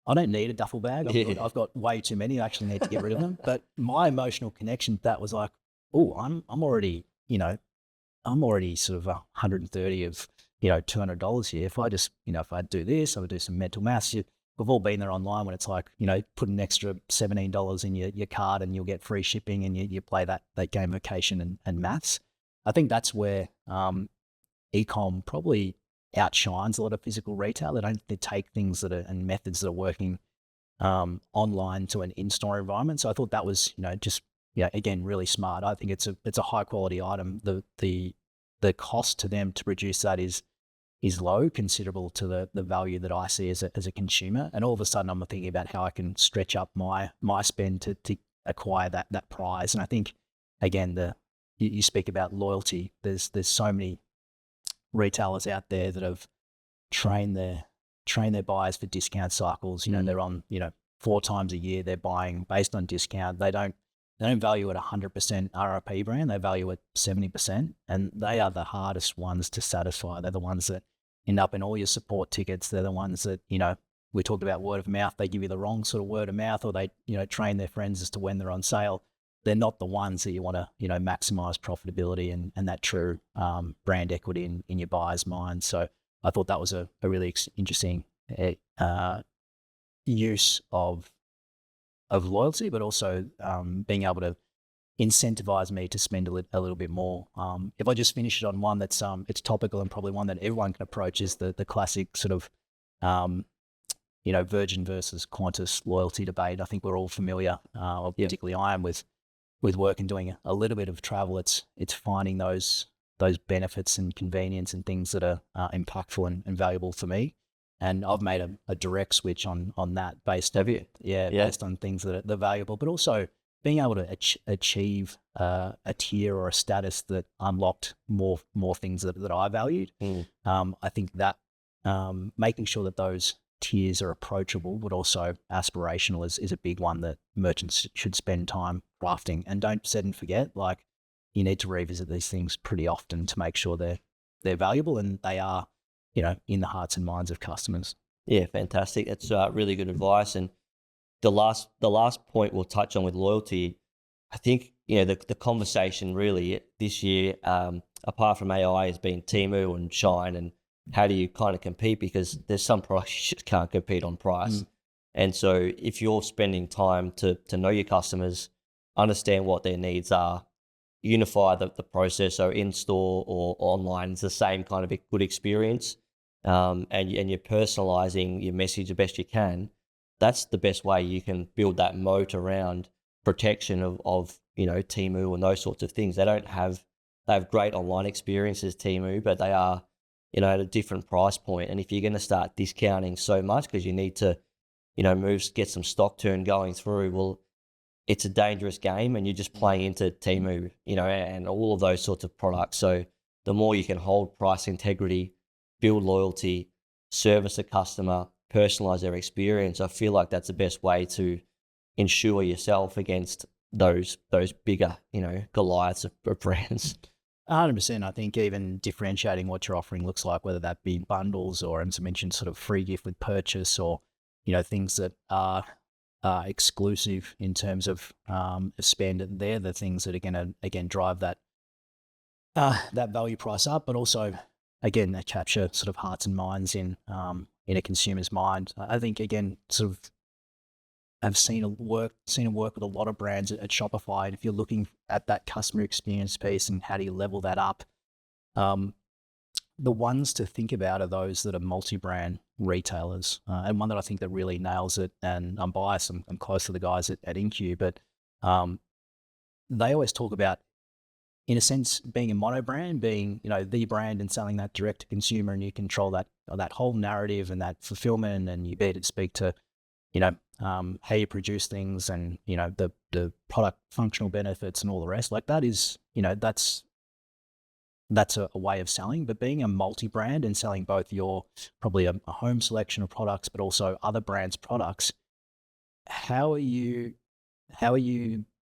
I don't need a duffel bag. I've got way too many. I actually need to get rid of them. But my emotional connection to that was like, oh, I'm already sort of 130 of $200 here. If I just if I do this, I would do some mental maths. We've all been there online when it's like put an extra $17 in your card and you'll get free shipping and you play that gamification and maths. I think that's where e-com probably outshines a lot of physical retail. They take things and methods that are working online to an in-store environment. So I thought that was again really smart. I think it's a high quality item. The cost to them to produce that is low, considerable to the value that I see as a consumer. And all of a sudden I'm thinking about how I can stretch up my spend to acquire that prize. And I think again you speak about loyalty. There's so many retailers out there that have trained their buyers for discount cycles. You know, they're on, 4 times a year they're buying based on discount. They don't value at 100% RRP brand. They value at 70%, and they are the hardest ones to satisfy. They're the ones that end up in all your support tickets. They're the ones that, we talked about word of mouth. They give you the wrong sort of word of mouth, or they, train their friends as to when they're on sale. They're not the ones that you want to, maximize profitability and that true brand equity in your buyer's mind. So I thought that was a really interesting use of loyalty, but also being able to incentivize me to spend a little bit more. If I just finish it on one that's it's topical and probably one that everyone can approach, is the classic sort of Virgin versus Qantas loyalty debate. I think we're all familiar, particularly I am, with work and doing a little bit of travel. It's finding those benefits and convenience and things that are impactful and valuable for me. And I've made a direct switch on that based on things that are valuable, but also being able to achieve a tier or a status that unlocked more things that I valued. I think that making sure that those tiers are approachable but also aspirational is a big one that merchants should spend time crafting. And don't set and forget, like, you need to revisit these things pretty often to make sure they're valuable and they are, in the hearts and minds of customers. Yeah, fantastic. That's really good advice. And the last point we'll touch on with loyalty, I think, the conversation really this year, apart from AI, has been Temu and Shine, and how do you kind of compete, because there's some products you just can't compete on price. And so if you're spending time to know your customers, understand what their needs are, unify the process, so in-store or online, it's the same kind of a good experience, and you're personalizing your message the best you can, that's the best way you can build that moat around protection of Temu and those sorts of things. They have great online experiences, Temu, but they are, at a different price point. And if you're going to start discounting so much because you need to, get some stock turn going through, well, it's a dangerous game, and you're just playing into Temu, and all of those sorts of products. So the more you can hold price integrity, build loyalty, service a customer, personalize their experience, I feel like that's the best way to insure yourself against those bigger, Goliaths of brands. 100%. I think even differentiating what your offering looks like, whether that be bundles or, as I mentioned, sort of free gift with purchase, or, things that are exclusive in terms of spend, they're the things that are going to, again, drive that value price up, but also, again, they capture sort of hearts and minds in a consumer's mind. I think, again, sort of, I've seen him work with a lot of brands at Shopify. And if you're looking at that customer experience piece and how do you level that up, the ones to think about are those that are multi-brand retailers. And one that I think that really nails it, and I'm biased, I'm close to the guys at InQ, but they always talk about, in a sense, being a mono brand, being, the brand and selling that direct to consumer, and you control that whole narrative and that fulfillment, and you be able to speak to, how you produce things, and, the product functional benefits and all the rest. Like, that is, that's a way of selling. But being a multi-brand and selling both your, probably a home selection of products, but also other brands' products, how are you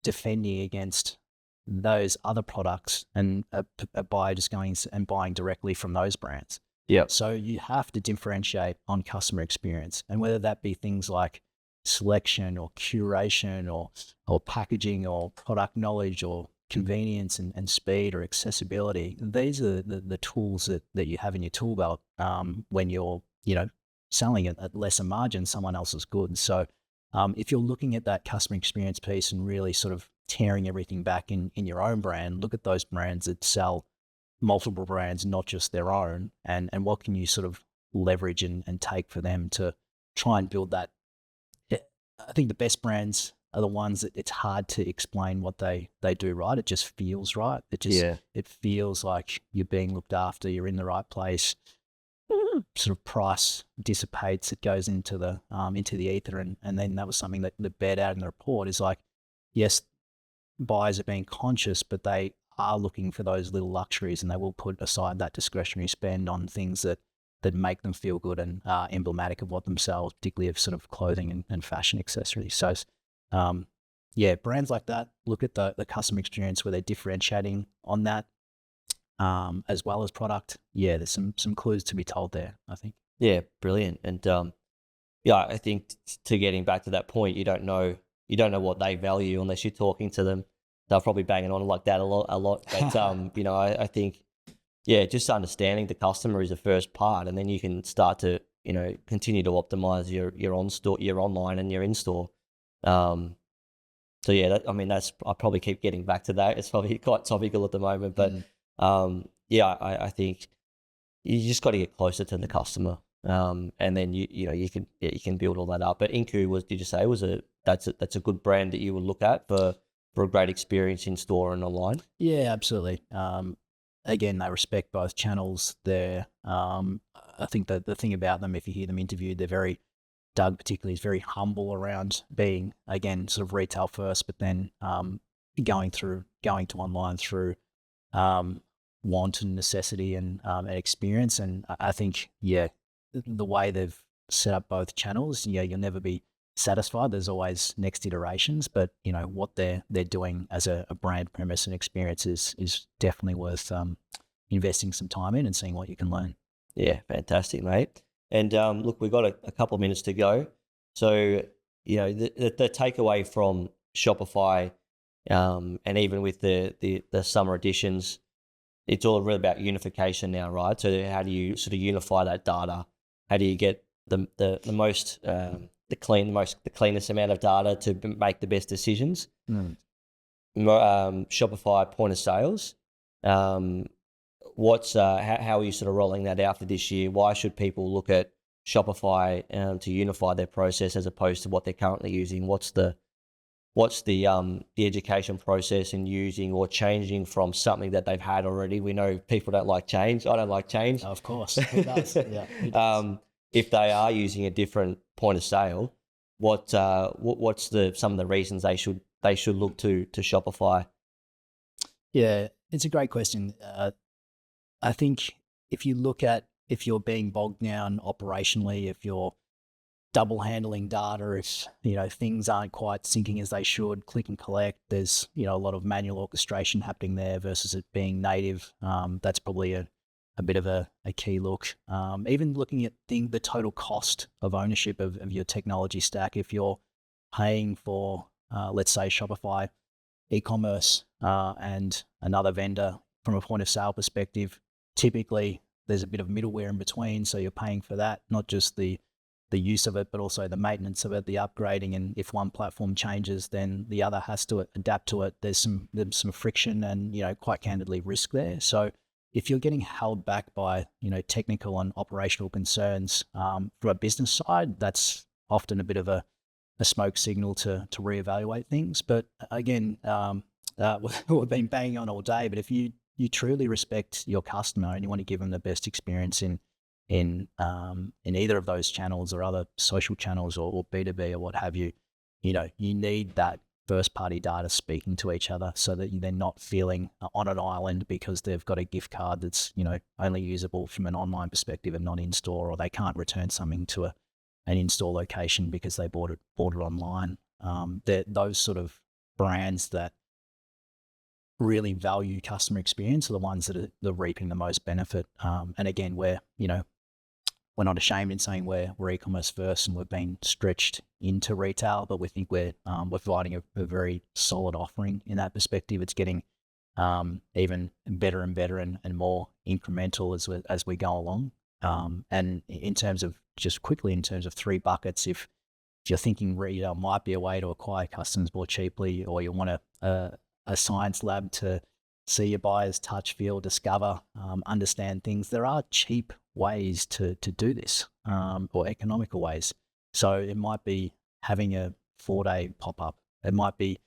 defending against those other products and a buyer just going and buying directly from those brands? Yeah. So you have to differentiate on customer experience, and whether that be things like selection or curation or packaging or product knowledge or convenience and speed or accessibility. These are the tools that you have in your tool belt when you're, selling at lesser margin someone else's goods. So if you're looking at that customer experience piece and really sort of tearing everything back in your own brand, look at those brands that sell multiple brands, not just their own, and what can you sort of leverage and take for them to try and build that. I think the best brands are the ones that it's hard to explain what they do right. It just feels right. It feels like you're being looked after, you're in the right place. Sort of price dissipates, it goes into the ether, and then that was something that bared out in the report, is like, yes, buyers are being conscious, but they are looking for those little luxuries, and they will put aside that discretionary spend on things that make them feel good and are emblematic of what themselves, particularly of sort of clothing and fashion accessories. So, yeah, brands like that look at the customer experience where they're differentiating on that, as well as product. Yeah, there's some clues to be told there, I think. Yeah, brilliant. And yeah, I think to getting back to that point, you don't know what they value unless you're talking to them. They're probably banging on like that a lot. But you know, I think, yeah, just understanding the customer is the first part, and then you can start to, you know, continue to optimize your on store, your online, and your in store. So yeah, I probably keep getting back to that. It's probably quite topical at the moment, but yeah, I think you just got to get closer to the customer, and then you can build all that up. But Inku did you say that's a good brand that you would look at for a great experience in store and online? Yeah, absolutely. Again, they respect both channels there. I think that the thing about them, if you hear them interviewed, Doug particularly is very humble around being, again, sort of retail first, but then going to online through want and necessity and experience. And I think, yeah, the way they've set up both channels, yeah, you'll never be satisfied. There's always next iterations, but you know what they're doing as a brand premise and experience is definitely worth investing some time in and seeing what you can learn. Yeah, fantastic, mate. And look, we've got a couple of minutes to go. So, you know, the takeaway from Shopify, and even with the summer editions, it's all really about unification now, right? So how do you sort of unify that data? How do you get the most the cleanest amount of data to make the best decisions? Shopify point of sales. How are you sort of rolling that out for this year? Why should people look at Shopify to unify their process as opposed to what they're currently using? What's the education process in using or changing from something that they've had already? We know people don't like change. I don't like change. Of course, who does? Yeah. Who does? If they are using a different point of sale, what's some of the reasons they should look to Shopify? Yeah, it's a great question. I think if you're being bogged down operationally, if you're double handling data, if things aren't quite syncing as they should, click and collect, there's a lot of manual orchestration happening there versus it being native. That's probably a bit of a key look. Even looking at the total cost of ownership of your technology stack. If you're paying for, let's say, Shopify, eCommerce, and another vendor from a point of sale perspective, typically there's a bit of middleware in between. So you're paying for that, not just the use of it, but also the maintenance of it, the upgrading. And if one platform changes, then the other has to adapt to it. There's some friction and, quite candidly, risk there. So if you're getting held back by, technical and operational concerns from a business side, that's often a bit of a smoke signal to reevaluate things. But again, we've been banging on all day, but if you truly respect your customer and you want to give them the best experience in either of those channels or other social channels or B2B or what have you, you need that first party data speaking to each other so that they're not feeling on an island because they've got a gift card that's, only usable from an online perspective and not in store, or they can't return something to an in-store location because they bought it online. Those sort of brands that really value customer experience are the ones that are reaping the most benefit. And again, we're not ashamed in saying we're e-commerce first and we've been stretched into retail, but we think we're providing a very solid offering in that perspective. It's getting even better and better and more incremental as we go along. And in terms of three buckets, if you're thinking retail might be a way to acquire customers more cheaply, or you want a science lab to see your buyers, touch, feel, discover, understand things, there are cheap ways to do this, or economical ways. So it might be having a 4-day pop-up. It might be,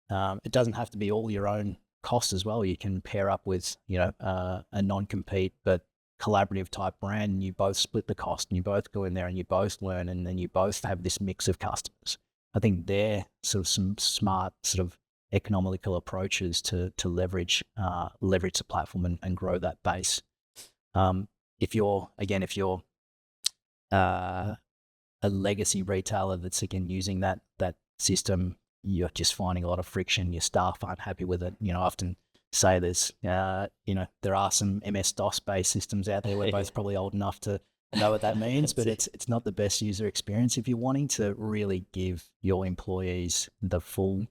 it doesn't have to be all your own cost as well. You can pair up with, a non-compete but collaborative type brand, and you both split the cost and you both go in there and you both learn, and then you both have this mix of customers. I think they're sort of some smart sort of economical approaches to leverage the platform and grow that base. If you're a legacy retailer that's again using that system, you're just finding a lot of friction. Your staff aren't happy with it. I often say there's there are some MS-DOS based systems out there. We're both probably old enough to know what that means, but it's not the best user experience. If you're wanting to really give your employees the full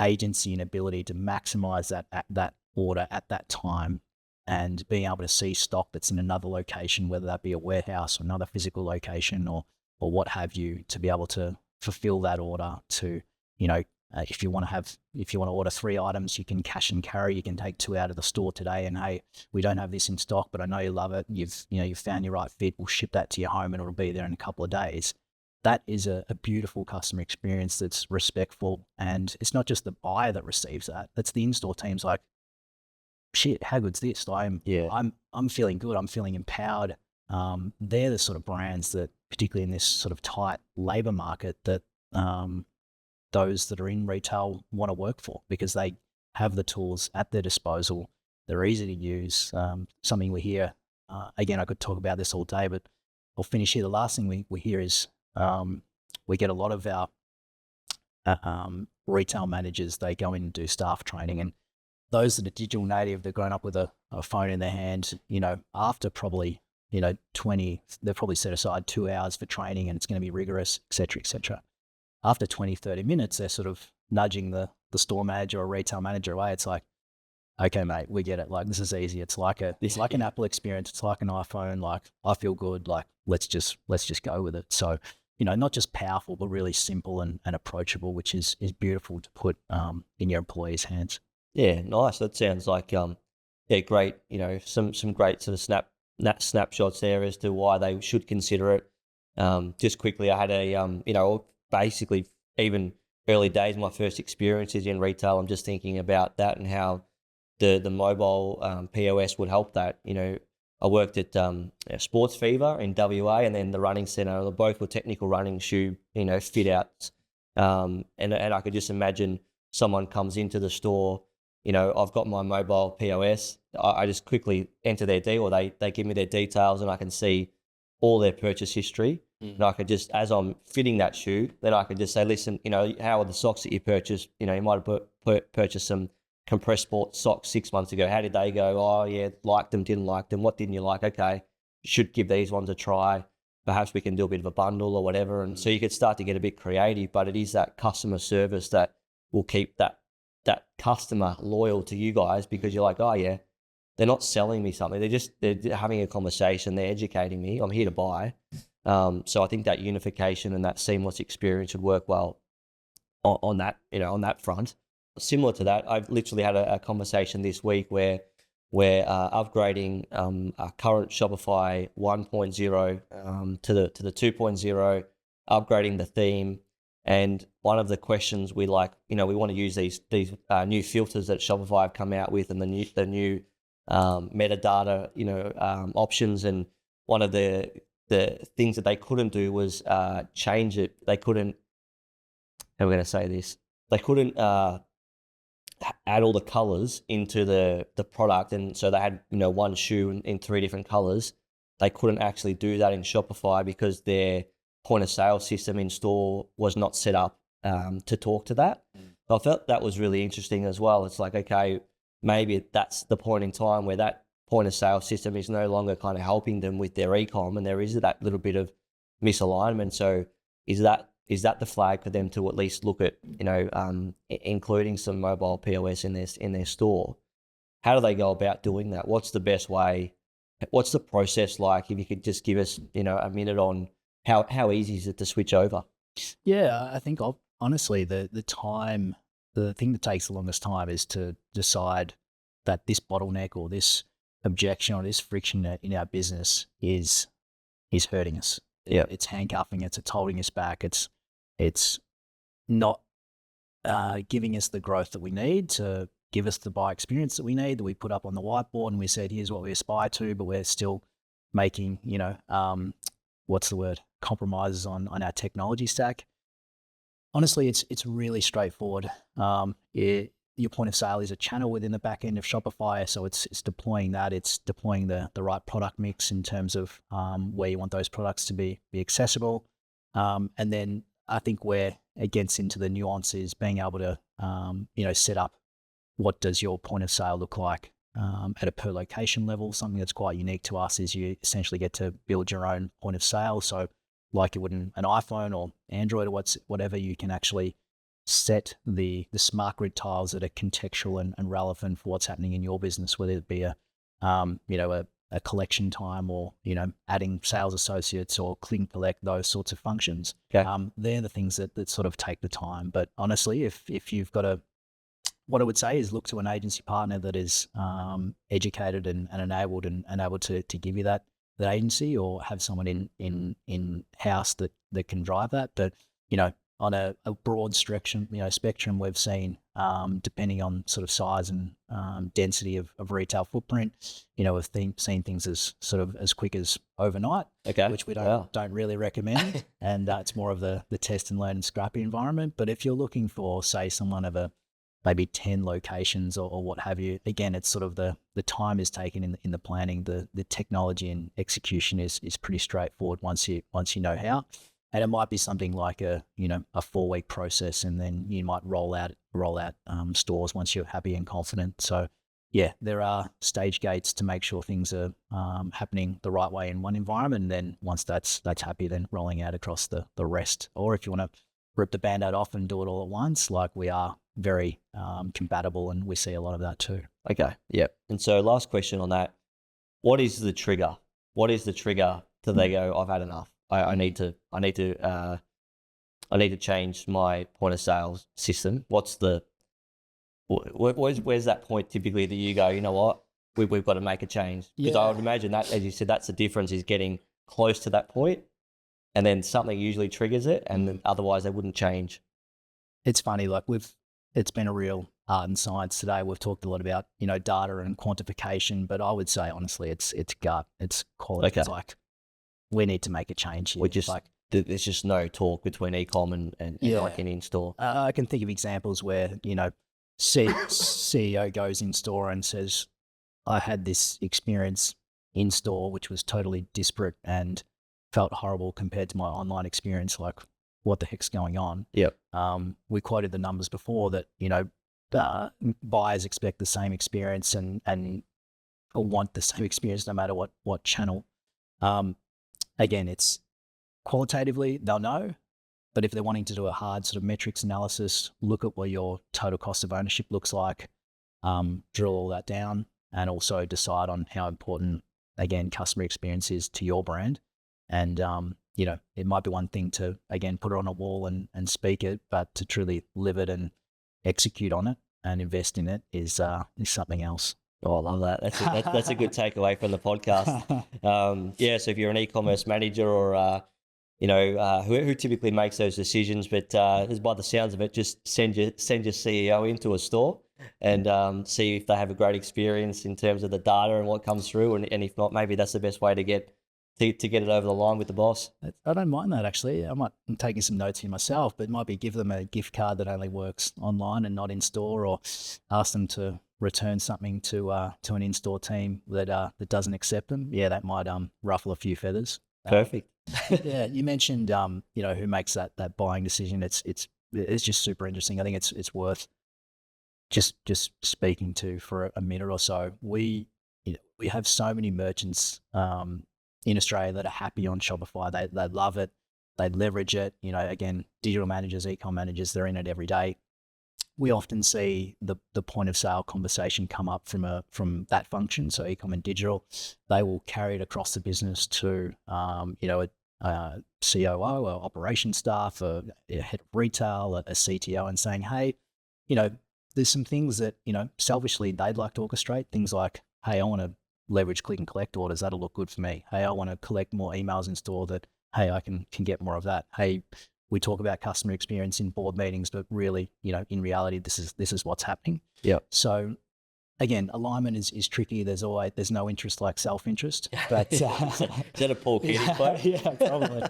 agency and ability to maximize that order at that time, and being able to see stock that's in another location, whether that be a warehouse or another physical location or what have you, to be able to fulfill that order to, if you want to order 3 items, you can cash and carry, you can take 2 out of the store today and, hey, we don't have this in stock, but I know you love it. You've found your right fit. We'll ship that to your home and it'll be there in a couple of days. That is a beautiful customer experience that's respectful. And it's not just the buyer that receives that. That's the in-store teams like, shit, how good's this? I'm feeling good. I'm feeling empowered. They're the sort of brands that, particularly in this sort of tight labor market, that those that are in retail want to work for, because they have the tools at their disposal. They're easy to use. Something we hear, again, I could talk about this all day, but I'll finish here. The last thing we hear is we get a lot of our retail managers, they go in and do staff training, and those that are digital native, they've grown up with a phone in their hand, after probably, 20, they've probably set aside 2 hours for training and it's going to be rigorous, et cetera, et cetera. After 20, 30 minutes, they're sort of nudging the store manager or retail manager away. It's like, okay, mate, we get it. Like, this is easy. It's like an Apple experience. It's like an iPhone. Like, I feel good. Like, let's just go with it. So, not just powerful, but really simple and approachable, which is beautiful to put in your employees' hands. Yeah, nice. That sounds like great. Some great sort of snapshots there as to why they should consider it. Just quickly, I had basically even early days, my first experiences in retail. I'm just thinking about that and how the mobile POS would help that. I worked at Sports Fever in WA and then the Running Centre. Both were technical running shoe fit outs, and I could just imagine someone comes into the store. I've got my mobile POS. I just quickly enter their deal, or they give me their details, and I can see all their purchase history. And I could just, as I'm fitting that shoe, then I could just say, listen, how are the socks that you purchased? You might have purchased some compressed sport socks 6 months ago. How did they go? Oh, yeah, liked them, didn't like them. What didn't you like? Okay, should give these ones a try. Perhaps we can do a bit of a bundle or whatever. And so you could start to get a bit creative, but it is that customer service that will keep that customer loyal to you guys, because you're like, oh yeah, they're not selling me something. They're having a conversation. They're educating me. I'm here to buy. So I think that unification and that seamless experience would work well on that, on that front. Similar to that, I've literally had a conversation this week where we're upgrading our current Shopify 1.0 to the 2.0, upgrading the theme. And one of the questions we want to use these new filters that Shopify have come out with, and the new metadata, options. And one of the things that they couldn't do was change it. They couldn't. How am I going to say this? They couldn't add all the colors into the product, and so they had one shoe in 3 different colors. They couldn't actually do that in Shopify because their point of sale system in store was not set up to talk to that. So I felt that was really interesting as well. It's like, okay, maybe that's the point in time where that point of sale system is no longer kind of helping them with their e-com, and there is that little bit of misalignment. So is that the flag for them to at least look at, including some mobile POS in their store? How do they go about doing that? What's the best way? What's the process like? If you could just give us, a minute on how easy is it to switch over? Yeah, I think honestly, the thing that takes the longest time is to decide that this bottleneck or this objection or this friction in our business is hurting us. Yeah, it's handcuffing us. It's holding us back. It's not giving us the growth that we need to give us the buy experience that we need, that we put up on the whiteboard and we said, here's what we aspire to, but we're still making, what's the word? Compromises on our technology stack. Honestly, it's really straightforward. Your point of sale is a channel within the back end of Shopify, so it's deploying that. It's deploying the right product mix in terms of where you want those products to be accessible, and then I think where it gets into the nuances, being able to set up what does your point of sale look like at a per location level. Something that's quite unique to us is you essentially get to build your own point of sale. So like you would in an iPhone or Android or whatever, you can actually set the smart grid tiles that are contextual and relevant for what's happening in your business, whether it be a collection time or adding sales associates or click and collect, those sorts of functions. Okay. They're the things that sort of take the time. But honestly, if you've got what I would say is look to an agency partner that is educated and enabled and able to give you that agency, or have someone in house that can drive that. But on a broad spectrum, we've seen, depending on sort of size and density of retail footprint, we've seen things as quick as overnight, Okay. which we don't really recommend. And it's more of the test and learn and scrappy environment. But if you're looking for, say, someone of maybe 10 locations or what have you, again, it's sort of the time is taken in the planning. The technology and execution is pretty straightforward once you know how. And it might be something like a 4-week process, and then you might roll out stores once you're happy and confident. So yeah, there are stage gates to make sure things are happening the right way in one environment, and then once that's happy, then rolling out across the rest. Or if you want to rip the band-aid off and do it all at once, like we are very compatible, and we see a lot of that too. Okay. Yep. And so last question on that, what is the trigger? What is the trigger till they go, I've had enough? I need to change my point of sales system. Where's that point typically that you go, you know what, we've got to make a change? Because I would imagine that, as you said, that's the difference, is getting close to that point, and then something usually triggers it, and then otherwise they wouldn't change. It's funny, like it's been a real art and science today. We've talked a lot about, data and quantification, but I would say honestly, it's gut, it's quality. Okay. It's like, we need to make a change here. There's just no talk between e-com and like an in-store. I can think of examples where, CEO goes in store and says, I had this experience in store, which was totally disparate and felt horrible compared to my online experience. Like, what the heck's going on? Yep. We quoted the numbers before that, buyers expect the same experience and want the same experience no matter what channel. Again, it's qualitatively, they'll know, but if they're wanting to do a hard sort of metrics analysis, look at what your total cost of ownership looks like, drill all that down, and also decide on how important, again, customer experience is to your brand. And, it might be one thing to, again, put it on a wall and speak it, but to truly live it and execute on it and invest in it is something else. Oh, I love that. That's a good takeaway from the podcast. So if you're an e-commerce manager or, who typically makes those decisions, but as by the sounds of it, just send your CEO into a store and see if they have a great experience in terms of the data and what comes through. And if not, maybe that's the best way to get it over the line with the boss. I don't mind that, actually. I'm taking some notes here myself, but it might be give them a gift card that only works online and not in store, or ask them to return something to an in-store team that doesn't accept them. Yeah, that might ruffle a few feathers. Perfect. Yeah, you mentioned who makes that buying decision. It's just super interesting. I think it's worth just speaking to for a minute or so. We have so many merchants in Australia that are happy on Shopify. They love it. They leverage it. Again, digital managers, e-com managers, they're in it every day. We often see the point of sale conversation come up from that function. So e-com and digital, they will carry it across the business to a COO, or operations staff, a head of retail, a CTO, and saying, hey, there's some things that selfishly they'd like to orchestrate. Things like, hey, I want to leverage click and collect orders. That'll look good for me. Hey, I want to collect more emails in store that, hey, I can get more of that. Hey, we talk about customer experience in board meetings, but really, in reality, this is what's happening. Yeah. So again, alignment is tricky. There's no interest like self-interest, but Is that a Paul Keating quote? yeah, probably.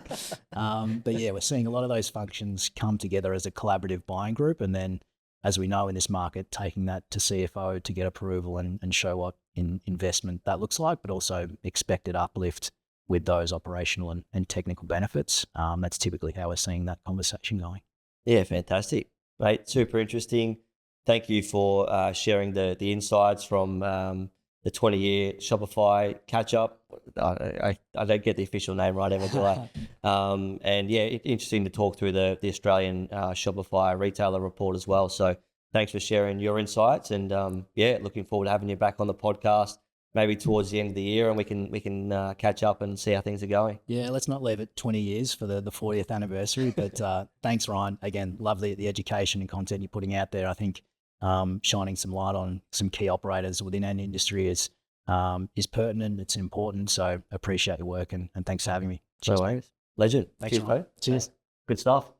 But yeah, we're seeing a lot of those functions come together as a collaborative buying group, and then, as we know in this market, taking that to CFO to get approval and show what investment that looks like, but also expected uplift with those operational and technical benefits. That's typically how we're seeing that conversation going. Yeah, fantastic, mate. Super interesting. Thank you for sharing the insights from the 20-year Shopify catch up. I don't get the official name right ever, do I? And yeah, interesting to talk through the Australian Shopify Retailer Report as well. So thanks for sharing your insights, and yeah, looking forward to having you back on the podcast maybe towards the end of the year, and we can catch up and see how things are going. Yeah, let's not leave it 20 years for the 40th anniversary. But thanks, Ryan. Again, love the education and content you're putting out there. I think shining some light on some key operators within our industry is pertinent. It's important. So appreciate your work, and thanks for having me. Cheers. No worries. Legend. Thanks, Cheers, Ryan. mate. Cheers. Good stuff.